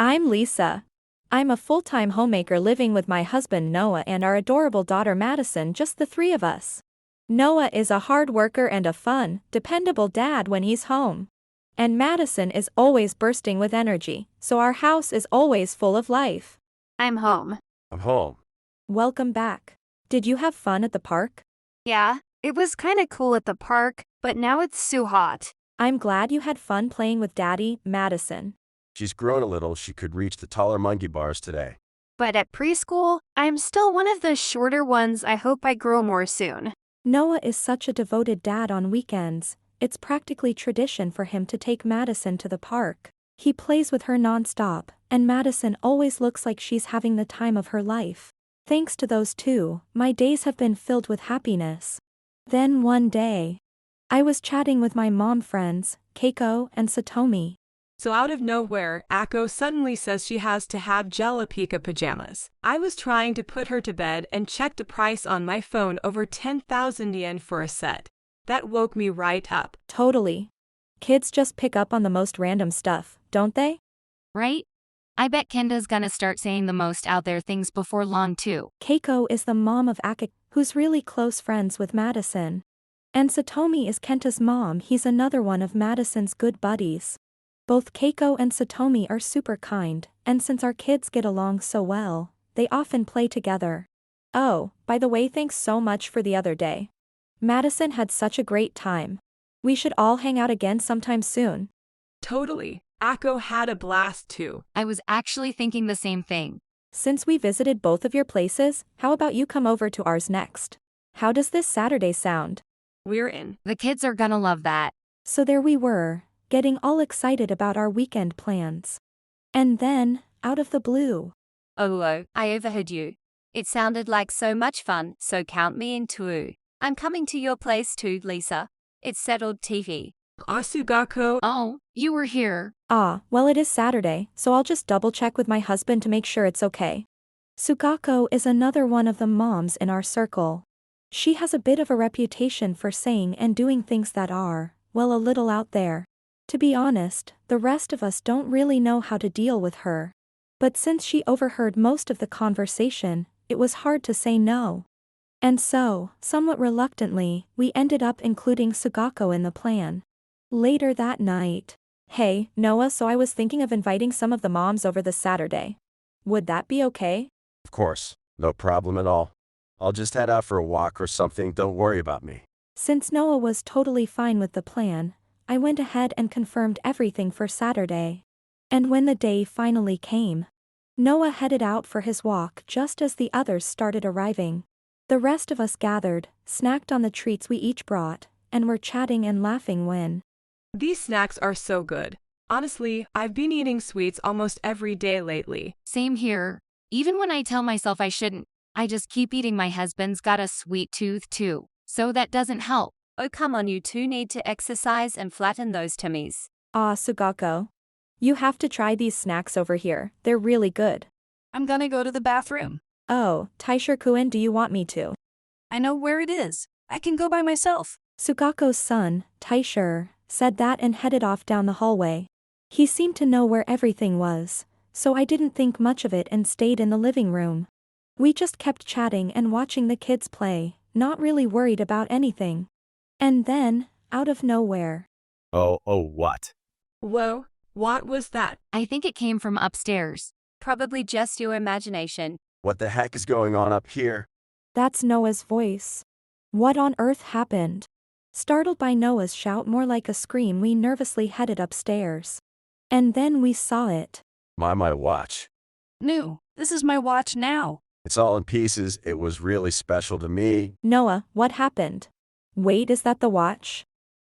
I'm Lisa. I'm a full-time homemaker living with my husband Noah and our adorable daughter Madison, just the three of us. Noah is a hard worker and a fun, dependable dad when he's home. And Madison is always bursting with energy, so our house is always full of life. I'm home. I'm home. Welcome back. Did you have fun at the park? Yeah, it was kinda cool at the park, but now it's so hot. I'm glad you had fun playing with Daddy, Madison. She's grown a little. She could reach the taller monkey bars today. But at preschool, I'm still one of the shorter ones. I hope I grow more soon. Noah is such a devoted dad on weekends. It's practically tradition for him to take Madison to the park. He plays with her nonstop, and Madison always looks like she's having the time of her life. Thanks to those two, my days have been filled with happiness. Then one day, I was chatting with my mom friends, Keiko and Satomi. So out of nowhere, Akko suddenly says she has to have Jalapika pajamas. I was trying to put her to bed and checked the price on my phone, over 10,000 yen for a set. That woke me right up. Totally. Kids just pick up on the most random stuff, don't they? Right? I bet Kenda's gonna start saying the most out there things before long too. Keiko is the mom of Akko, who's really close friends with Madison. And Satomi is Kenta's mom. He's another one of Madison's good buddies. Both Keiko and Satomi are super kind, and since our kids get along so well, they often play together. Oh, by the way, thanks so much for the other day. Madison had such a great time. We should all hang out again sometime soon. Totally. Akko had a blast too. I was actually thinking the same thing. Since we visited both of your places, how about you come over to ours next? How does this Saturday sound? We're in. The kids are gonna love that. So there we were, getting all excited about our weekend plans. And then, out of the blue. Oh, I overheard you. It sounded like so much fun, so count me in too. I'm coming to your place too, Lisa. It's settled TV. Asugako. Oh, you were here. Well it is Saturday, so I'll just double check with my husband to make sure it's okay. Sugako is another one of the moms in our circle. She has a bit of a reputation for saying and doing things that are, well, a little out there. To be honest, the rest of us don't really know how to deal with her. But since she overheard most of the conversation, it was hard to say no. And so, somewhat reluctantly, we ended up including Sugako in the plan. Later that night. Hey, Noah, so I was thinking of inviting some of the moms over this Saturday. Would that be okay? Of course. No problem at all. I'll just head out for a walk or something. Don't worry about me. Since Noah was totally fine with the plan, I went ahead and confirmed everything for Saturday. And when the day finally came, Noah headed out for his walk just as the others started arriving. The rest of us gathered, snacked on the treats we each brought, and were chatting and laughing when These snacks are so good. Honestly, I've been eating sweets almost every day lately. Same here. Even when I tell myself I shouldn't, I just keep eating. My husband's got a sweet tooth too, so that doesn't help. Oh, come on, you two need to exercise and flatten those tummies. Sugako. You have to try these snacks over here, they're really good. I'm gonna go to the bathroom. Oh, Taisher-kun, do you want me to? I know where it is. I can go by myself. Sugako's son, Taisher, said that and headed off down the hallway. He seemed to know where everything was, so I didn't think much of it and stayed in the living room. We just kept chatting and watching the kids play, not really worried about anything. And then, out of nowhere. Oh, what? Whoa, what was that? I think it came from upstairs. Probably just your imagination. What the heck is going on up here? That's Noah's voice. What on earth happened? Startled by Noah's shout, more like a scream, we nervously headed upstairs. And then we saw it. My watch. New. This is my watch now. It's all in pieces. It was really special to me. Noah, what happened? Wait, is that the watch?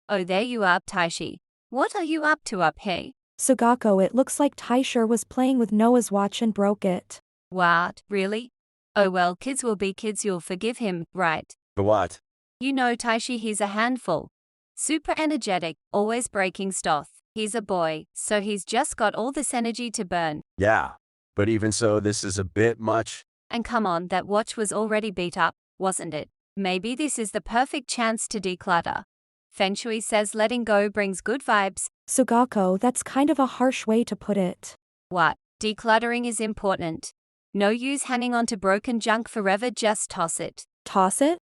Oh, there you are, Taishi. What are you up to up here? Sugako, it looks like Taisher was playing with Noah's watch and broke it. What, really? Oh well, kids will be kids, you'll forgive him, right? The what? You know Taishi, he's a handful. Super energetic, always breaking stuff. He's a boy, so he's just got all this energy to burn. Yeah. But even so, this is a bit much. And come on, that watch was already beat up, wasn't it? Maybe this is the perfect chance to declutter. Feng Shui says letting go brings good vibes. Sugako, that's kind of a harsh way to put it. What? Decluttering is important. No use hanging on to broken junk forever, just toss it. Toss it?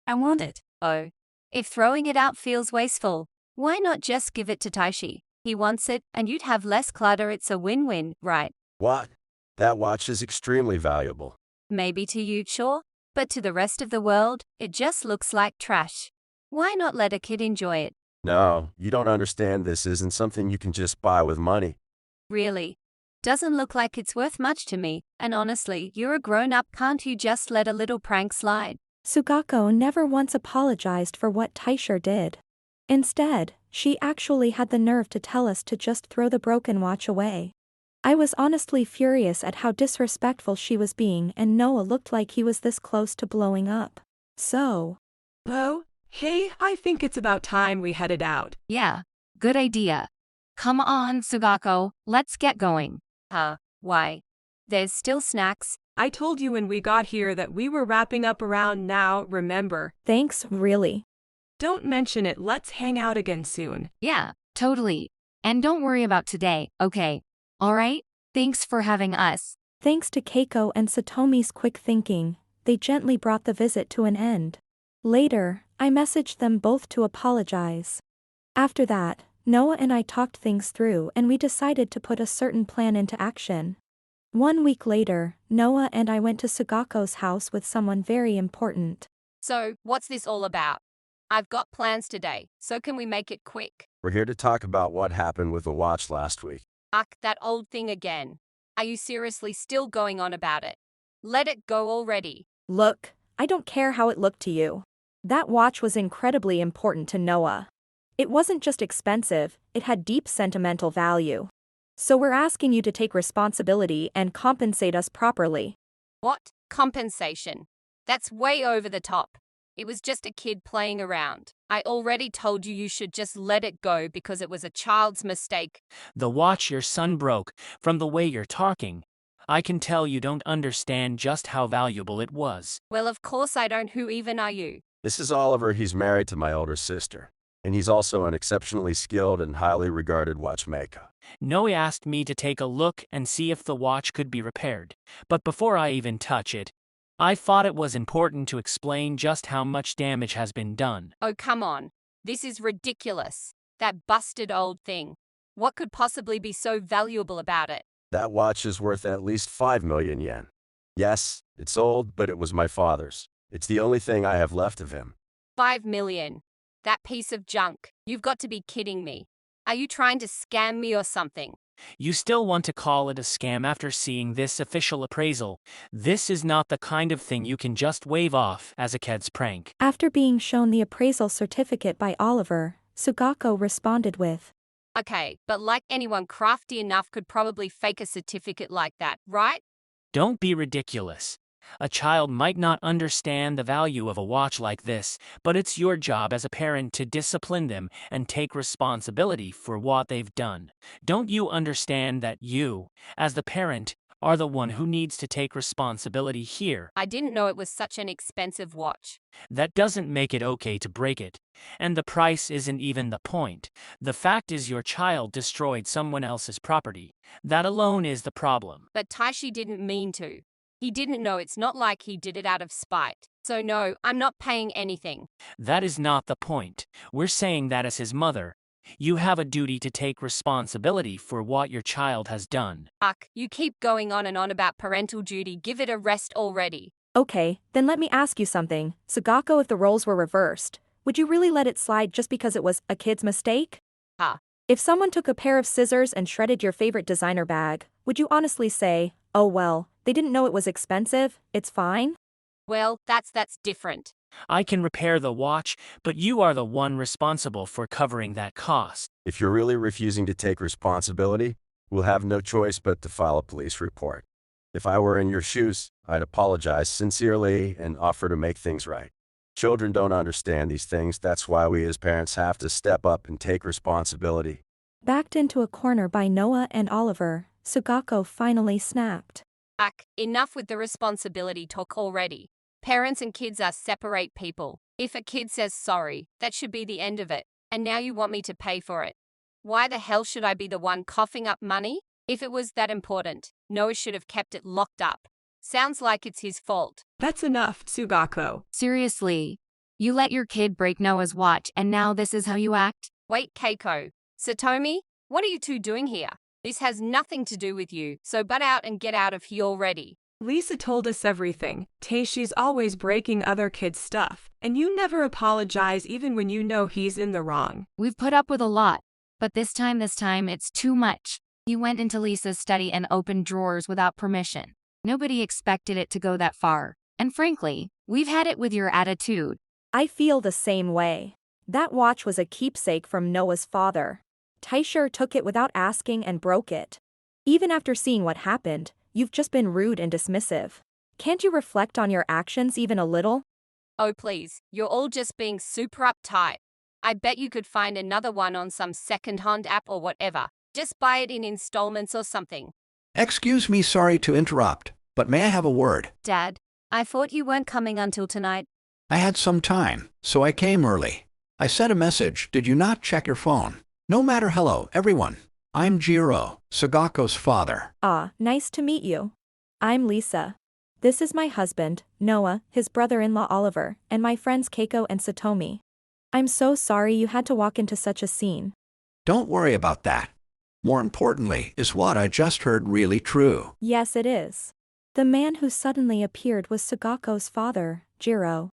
I want it. Oh. If throwing it out feels wasteful, why not just give it to Taishi? He wants it, and you'd have less clutter. It's a win-win, right? What? That watch is extremely valuable. Maybe to you, sure, but to the rest of the world, it just looks like trash. Why not let a kid enjoy it? No, you don't understand. This isn't something you can just buy with money. Really? Doesn't look like it's worth much to me, and honestly, you're a grown-up, can't you just let a little prank slide? Sugako never once apologized for what Taisher did. Instead, she actually had the nerve to tell us to just throw the broken watch away. I was honestly furious at how disrespectful she was being, and Noah looked like he was this close to blowing up. So, Bo, hey, I think it's about time we headed out. Yeah, good idea. Come on, Sugako, let's get going. Why? There's still snacks. I told you when we got here that we were wrapping up around now, remember? thanks, really. Don't mention it, let's hang out again soon. Yeah, totally. And don't worry about today, okay? Alright? Thanks for having us. Thanks to Keiko and Satomi's quick thinking, they gently brought the visit to an end. Later, I messaged them both to apologize. After that, Noah and I talked things through and we decided to put a certain plan into action. 1 week later, Noah and I went to Sugako's house with someone very important. So, what's this all about? I've got plans today, so can we make it quick? We're here to talk about what happened with the watch last week. That old thing again. Are you seriously still going on about it? Let it go already. Look, I don't care how it looked to you. That watch was incredibly important to Noah. It wasn't just expensive, it had deep sentimental value. So we're asking you to take responsibility and compensate us properly. What? Compensation? That's way over the top. It was just a kid playing around. I already told you should just let it go because it was a child's mistake. The watch your son broke, from the way you're talking. I can tell you don't understand just how valuable it was. Well, of course I don't. Who even are you? This is Oliver. He's married to my older sister. And he's also an exceptionally skilled and highly regarded watchmaker. Noe asked me to take a look and see if the watch could be repaired. But before I even touch it, I thought it was important to explain just how much damage has been done. Oh, come on. This is ridiculous. That busted old thing. What could possibly be so valuable about it? That watch is worth at least 5 million yen. Yes, it's old, but it was my father's. It's the only thing I have left of him. 5 million. That piece of junk. You've got to be kidding me. Are you trying to scam me or something? You still want to call it a scam after seeing this official appraisal? This is not the kind of thing you can just wave off as a kid's prank. After being shown the appraisal certificate by Oliver, Sugako responded with, Okay, but like anyone crafty enough could probably fake a certificate like that, right? Don't be ridiculous. A child might not understand the value of a watch like this, but it's your job as a parent to discipline them and take responsibility for what they've done. Don't you understand that you, as the parent, are the one who needs to take responsibility here? I didn't know it was such an expensive watch. That doesn't make it okay to break it. And the price isn't even the point. The fact is your child destroyed someone else's property. That alone is the problem. But Taishi didn't mean to. He didn't know. It's not like he did it out of spite. So no, I'm not paying anything. That is not the point. We're saying that as his mother, you have a duty to take responsibility for what your child has done. You keep going on and on about parental duty. Give it a rest already. Okay, then let me ask you something. Sugako, if the roles were reversed, would you really let it slide just because it was a kid's mistake? If someone took a pair of scissors and shredded your favorite designer bag, would you honestly say, oh well, they didn't know it was expensive, it's fine? Well, that's different. I can repair the watch, but you are the one responsible for covering that cost. If you're really refusing to take responsibility, we'll have no choice but to file a police report. If I were in your shoes, I'd apologize sincerely and offer to make things right. Children don't understand these things. That's why we as parents have to step up and take responsibility. Backed into a corner by Noah and Oliver, Sugako finally snapped. Enough with the responsibility talk already. Parents and kids are separate people. If a kid says sorry, that should be the end of it. And now you want me to pay for it. Why the hell should I be the one coughing up money? If it was that important, Noah should have kept it locked up. Sounds like it's his fault. That's enough, Sugako. Seriously. You let your kid break Noah's watch and now this is how you act? Wait, Keiko. Satomi, what are you two doing here? This has nothing to do with you, so butt out and get out of here already. Lisa told us everything. Taishi's always breaking other kids' stuff, and you never apologize even when you know he's in the wrong. We've put up with a lot, but this time it's too much. You went into Lisa's study and opened drawers without permission. Nobody expected it to go that far. And frankly, we've had it with your attitude. I feel the same way. That watch was a keepsake from Noah's father. Taisha took it without asking and broke it. Even after seeing what happened, you've just been rude and dismissive. Can't you reflect on your actions even a little? Oh please, you're all just being super uptight. I bet you could find another one on some second-hand app or whatever. Just buy it in installments or something. Excuse me, sorry to interrupt, but may I have a word? Dad, I thought you weren't coming until tonight. I had some time, so I came early. I sent a message. Did you not check your phone? No matter. Hello, everyone. I'm Jiro, Sagako's father. Nice to meet you. I'm Lisa. This is my husband, Noah, his brother-in-law Oliver, and my friends Keiko and Satomi. I'm so sorry you had to walk into such a scene. Don't worry about that. More importantly, is what I just heard really true? Yes, it is. The man who suddenly appeared was Sagako's father, Jiro.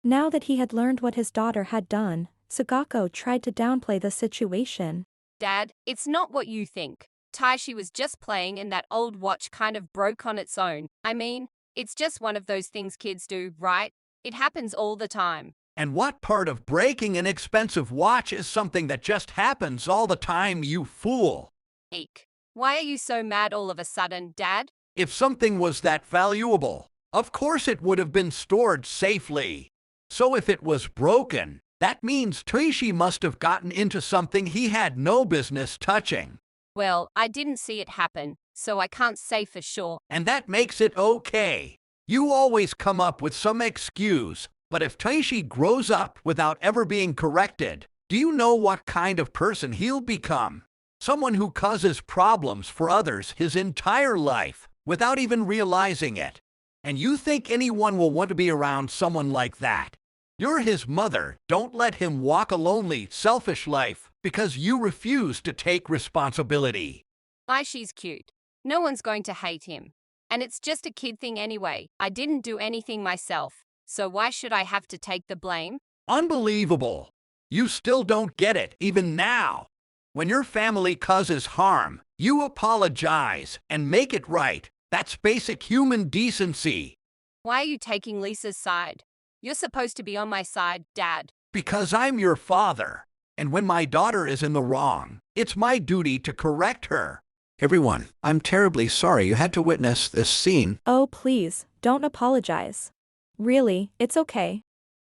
Now that he had learned what his daughter had done, Sagako tried to downplay the situation. Dad, it's not what you think. Taishi was just playing and that old watch kind of broke on its own. I mean, it's just one of those things kids do, right? It happens all the time. And what part of breaking an expensive watch is something that just happens all the time, you fool? Eek. Why are you so mad all of a sudden, Dad? If something was that valuable, of course it would have been stored safely. So if it was broken, that means Taishi must have gotten into something he had no business touching. Well, I didn't see it happen, so I can't say for sure. And that makes it okay. You always come up with some excuse, but if Taishi grows up without ever being corrected, do you know what kind of person he'll become? Someone who causes problems for others his entire life without even realizing it. And you think anyone will want to be around someone like that? You're his mother. Don't let him walk a lonely, selfish life because you refuse to take responsibility. Aishi's cute. No one's going to hate him. And it's just a kid thing anyway. I didn't do anything myself. So why should I have to take the blame? Unbelievable. You still don't get it, even now. When your family causes harm, you apologize and make it right. That's basic human decency. Why are you taking Lisa's side? You're supposed to be on my side, Dad. Because I'm your father. And when my daughter is in the wrong, it's my duty to correct her. Everyone, I'm terribly sorry you had to witness this scene. Oh, please, don't apologize. Really, it's okay.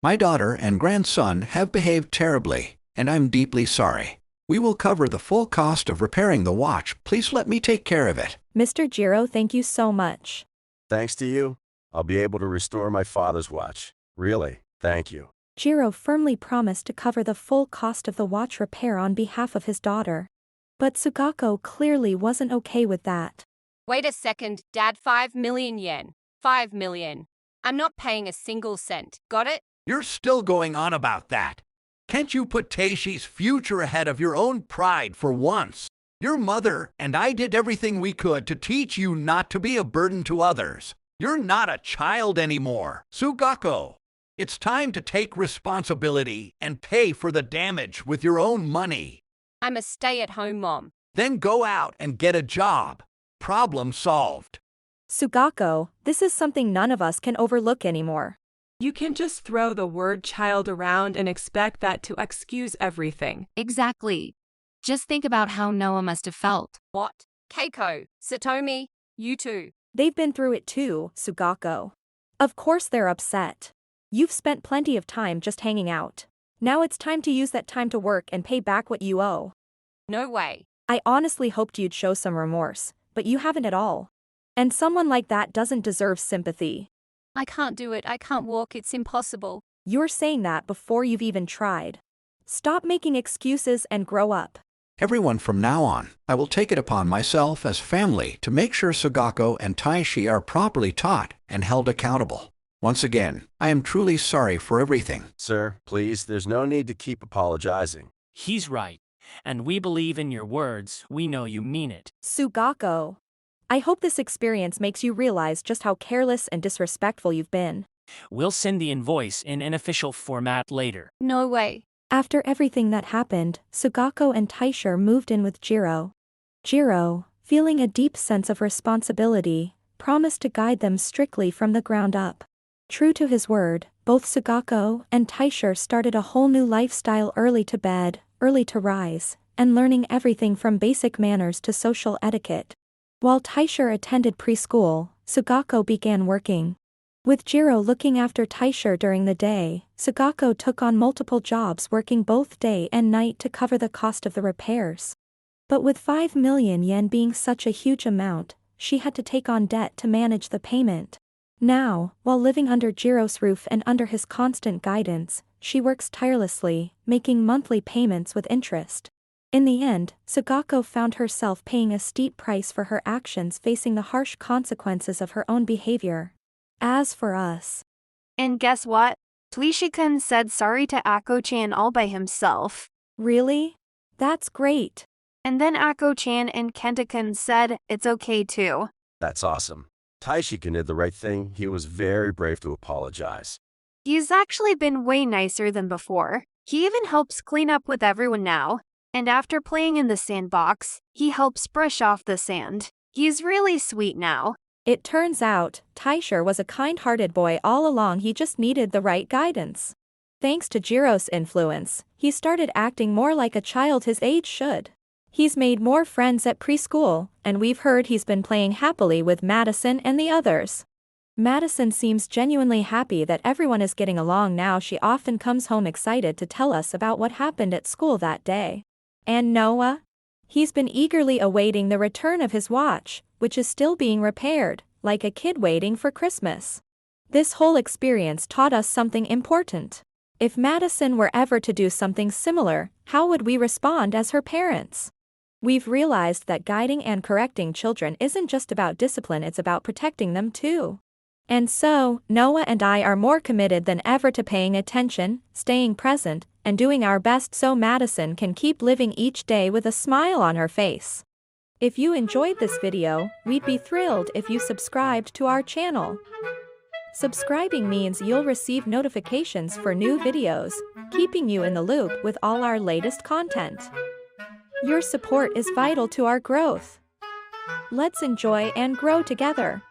My daughter and grandson have behaved terribly, and I'm deeply sorry. We will cover the full cost of repairing the watch. Please let me take care of it. Mr. Jiro, thank you so much. Thanks to you, I'll be able to restore my father's watch. Really, thank you. Jiro firmly promised to cover the full cost of the watch repair on behalf of his daughter. But Sugako clearly wasn't okay with that. Wait a second, Dad, 5 million yen. 5 million. I'm not paying a single cent. Got it? You're still going on about that. Can't you put Taishi's future ahead of your own pride for once? Your mother and I did everything we could to teach you not to be a burden to others. You're not a child anymore, Sugako. It's time to take responsibility and pay for the damage with your own money. I'm a stay-at-home mom. Then go out and get a job. Problem solved. Sugako, this is something none of us can overlook anymore. You can just throw the word child around and expect that to excuse everything. Exactly. Just think about how Noah must have felt. What? Keiko, Satomi, you two. They've been through it too, Sugako. Of course they're upset. You've spent plenty of time just hanging out. Now it's time to use that time to work and pay back what you owe. No way. I honestly hoped you'd show some remorse, but you haven't at all. And someone like that doesn't deserve sympathy. I can't do it. I can't walk. It's impossible. You're saying that before you've even tried. Stop making excuses and grow up. everyone from now on. I will take it upon myself as family to make sure Sugako and Taishi are properly taught and held accountable. Once again, I am truly sorry for everything. Sir, please, there's no need to keep apologizing. He's right. And we believe in your words. We know you mean it. Sugako. I hope this experience makes you realize just how careless and disrespectful you've been. We'll send the invoice in an official format later. No way. After everything that happened, Sugako and Taisha moved in with Jiro. Jiro, feeling a deep sense of responsibility, promised to guide them strictly from the ground up. True to his word, both Sugako and Taisha started a whole new lifestyle: early to bed, early to rise, and learning everything from basic manners to social etiquette. While Taisha attended preschool, Sugako began working. With Jiro looking after Taisha during the day, Sugako took on multiple jobs, working both day and night to cover the cost of the repairs. But with 5 million yen being such a huge amount, she had to take on debt to manage the payment. Now, while living under Jiro's roof and under his constant guidance, she works tirelessly, making monthly payments with interest. In the end, Sugako found herself paying a steep price for her actions, facing the harsh consequences of her own behavior. As for us. And guess what? Tuishi-kun said sorry to Ako-chan all by himself. Really? That's great. And then Ako-chan and Kenta-kun said it's okay too. That's awesome. Taishikin did the right thing. He was very brave to apologize. He's actually been way nicer than before. He even helps clean up with everyone now. And after playing in the sandbox, he helps brush off the sand. He's really sweet now. It turns out, Taisha was a kind-hearted boy all along. He just needed the right guidance. Thanks to Jiro's influence, he started acting more like a child his age should. He's made more friends at preschool, and we've heard he's been playing happily with Madison and the others. Madison seems genuinely happy that everyone is getting along now. She often comes home excited to tell us about what happened at school that day. And Noah? He's been eagerly awaiting the return of his watch, which is still being repaired, like a kid waiting for Christmas. This whole experience taught us something important. If Madison were ever to do something similar, how would we respond as her parents? We've realized that guiding and correcting children isn't just about discipline, it's about protecting them too. And so, Noah and I are more committed than ever to paying attention, staying present, and doing our best so Madison can keep living each day with a smile on her face. If you enjoyed this video, we'd be thrilled if you subscribed to our channel. Subscribing means you'll receive notifications for new videos, keeping you in the loop with all our latest content. Your support is vital to our growth. Let's enjoy and grow together.